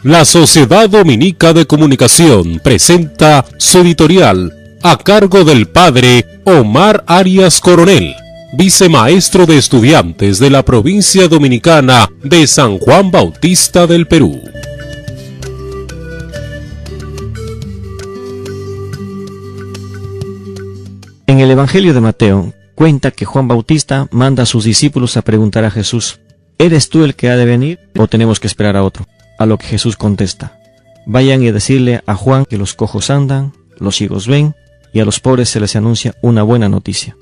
La Sociedad Dominica de Comunicación presenta su editorial a cargo del padre Omar Arias Coronel, vicemaestro de estudiantes de la provincia dominicana de San Juan Bautista del Perú. En el Evangelio de Mateo cuenta que Juan Bautista manda a sus discípulos a preguntar a Jesús: ¿eres tú el que ha de venir o tenemos que esperar a otro? A lo que Jesús contesta: vayan y decirle a Juan que los cojos andan, los ciegos ven y a los pobres se les anuncia una buena noticia.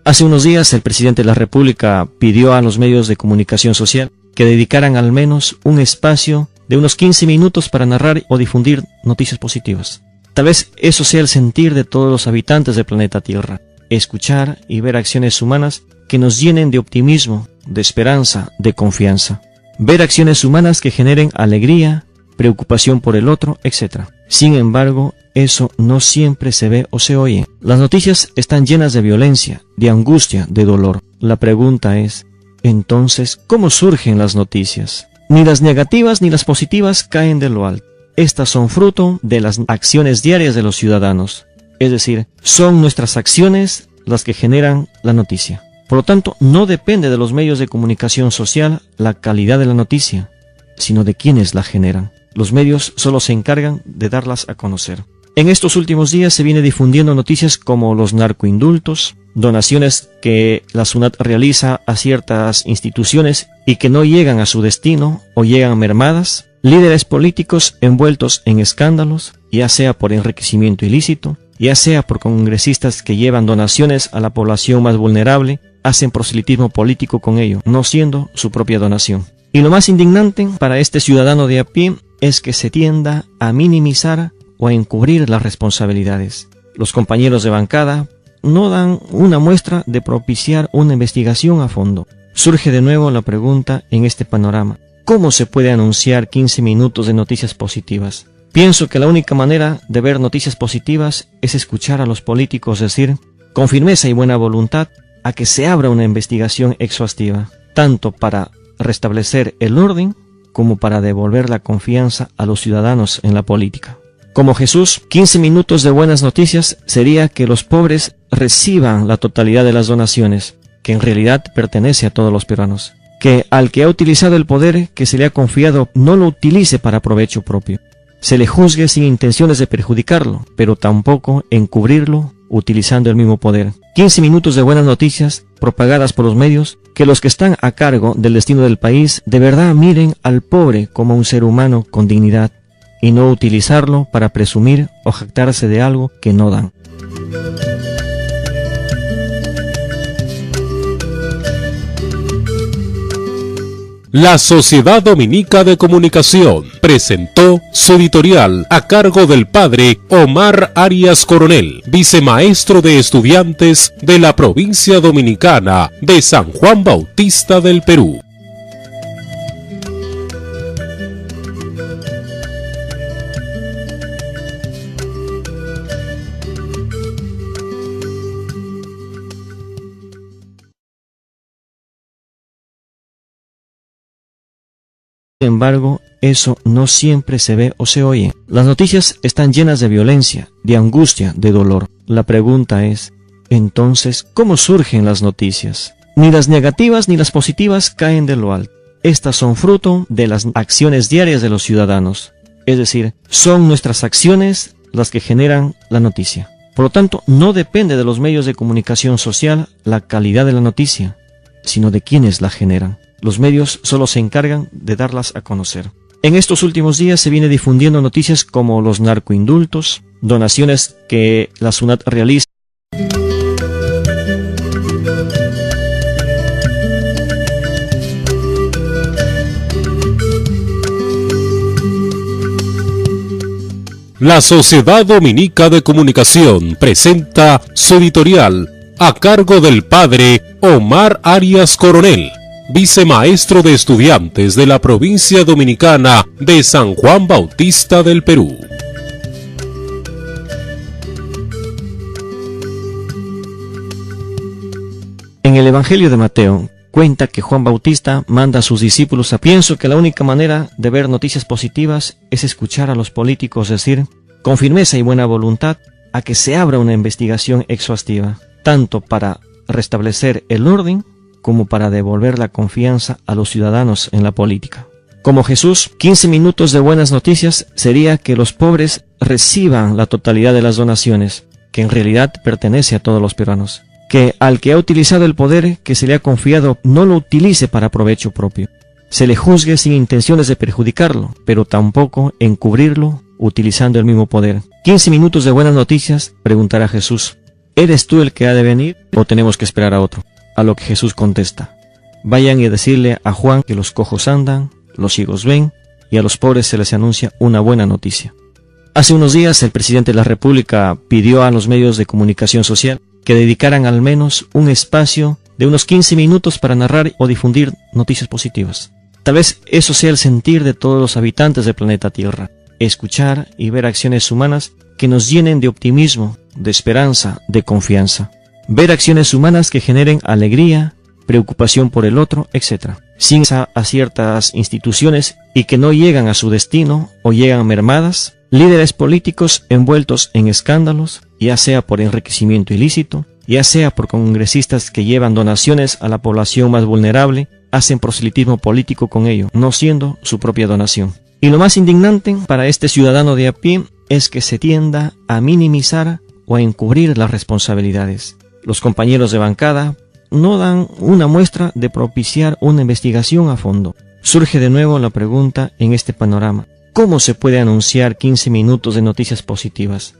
Hace unos días el presidente de la República pidió a los medios de comunicación social que dedicaran al menos un espacio de unos 15 minutos para narrar o difundir noticias positivas. Tal vez eso sea el sentir de todos los habitantes del planeta Tierra: escuchar y ver acciones humanas que nos llenen de optimismo, de esperanza, de confianza. Ver acciones humanas que generen alegría, preocupación por el otro, etc. Sin embargo, eso no siempre se ve o se oye. Las noticias están llenas de violencia, de angustia, de dolor. La pregunta es, entonces, ¿cómo surgen las noticias? Ni las negativas ni las positivas caen de lo alto. Estas son fruto de las acciones diarias de los ciudadanos. Es decir, son nuestras acciones las que generan la noticia. Por lo tanto, no depende de los medios de comunicación social la calidad de la noticia, sino de quienes la generan. Los medios solo se encargan de darlas a conocer. En estos últimos días se viene difundiendo noticias como los narcoindultos, donaciones que la SUNAT realiza a ciertas instituciones y que no llegan a su destino o llegan mermadas, líderes políticos envueltos en escándalos, ya sea por enriquecimiento ilícito, ya sea por congresistas que llevan donaciones a la población más vulnerable, hacen proselitismo político con ello, no siendo su propia donación. Y lo más indignante para este ciudadano de a pie es que se tienda a minimizar o a encubrir las responsabilidades. Los compañeros de bancada no dan una muestra de propiciar una investigación a fondo. Surge de nuevo la pregunta en este panorama: ¿cómo se puede anunciar 15 minutos de noticias positivas? Pienso que la única manera de ver noticias positivas es escuchar a los políticos decir, con firmeza y buena voluntad, a que se abra una investigación exhaustiva, tanto para restablecer el orden como para devolver la confianza a los ciudadanos en la política. Como Jesús, 15 minutos de buenas noticias sería que los pobres reciban la totalidad de las donaciones, que en realidad pertenece a todos los peruanos. Que al que ha utilizado el poder que se le ha confiado no lo utilice para provecho propio. Se le juzgue sin intenciones de perjudicarlo, pero tampoco encubrirlo utilizando el mismo poder. 15 minutos de buenas noticias propagadas por los medios, que los que están a cargo del destino del país de verdad miren al pobre como un ser humano con dignidad y no utilizarlo para presumir o jactarse de algo que no dan. La Sociedad Dominica de Comunicación presentó su editorial a cargo del padre Omar Arias Coronel, vicemaestro de estudiantes de la provincia dominicana de San Juan Bautista del Perú. Sin embargo, eso no siempre se ve o se oye. Las noticias están llenas de violencia, de angustia, de dolor. La pregunta es, entonces, ¿cómo surgen las noticias? Ni las negativas ni las positivas caen de lo alto. Estas son fruto de las acciones diarias de los ciudadanos. Es decir, son nuestras acciones las que generan la noticia. Por lo tanto, no depende de los medios de comunicación social la calidad de la noticia, sino de quienes la generan. Los medios solo se encargan de darlas a conocer. En estos últimos días se viene difundiendo noticias como los narcoindultos, donaciones que la SUNAT realiza. La Sociedad Dominica de Comunicación presenta su editorial a cargo del padre Omar Arias Coronel, vicemaestro de estudiantes de la provincia dominicana de San Juan Bautista del Perú. En el Evangelio de Mateo cuenta que Juan Bautista manda a sus discípulos a... Pienso que la única manera de ver noticias positivas es escuchar a los políticos decir, con firmeza y buena voluntad, a que se abra una investigación exhaustiva, tanto para restablecer el orden como para devolver la confianza a los ciudadanos en la política. Como Jesús, 15 minutos de buenas noticias sería que los pobres reciban la totalidad de las donaciones, que en realidad pertenece a todos los peruanos. Que al que ha utilizado el poder que se le ha confiado no lo utilice para provecho propio. Se le juzgue sin intenciones de perjudicarlo, pero tampoco encubrirlo utilizando el mismo poder. 15 minutos de buenas noticias, preguntará Jesús. ¿Eres tú el que ha de venir o tenemos que esperar a otro? A lo que Jesús contesta. Vayan y decirle a Juan que los cojos andan, los ciegos ven, y a los pobres se les anuncia una buena noticia. Hace unos días el presidente de la República pidió a los medios de comunicación social que dedicaran al menos un espacio de unos 15 minutos para narrar o difundir noticias positivas. Tal vez eso sea el sentir de todos los habitantes del planeta Tierra, escuchar y ver acciones humanas que nos llenen de optimismo, de esperanza, de confianza. Ver acciones humanas que generen alegría, preocupación por el otro, etc. Sin a ciertas instituciones y que no llegan a su destino o llegan mermadas, líderes políticos envueltos en escándalos, ya sea por enriquecimiento ilícito, ya sea por congresistas que llevan donaciones a la población más vulnerable, hacen proselitismo político con ello, no siendo su propia donación. Y lo más indignante para este ciudadano de a pie es que se tienda a minimizar o a encubrir las responsabilidades. Los compañeros de bancada no dan una muestra de propiciar una investigación a fondo. Surge de nuevo la pregunta en este panorama. ¿Cómo se puede anunciar 15 minutos de noticias positivas?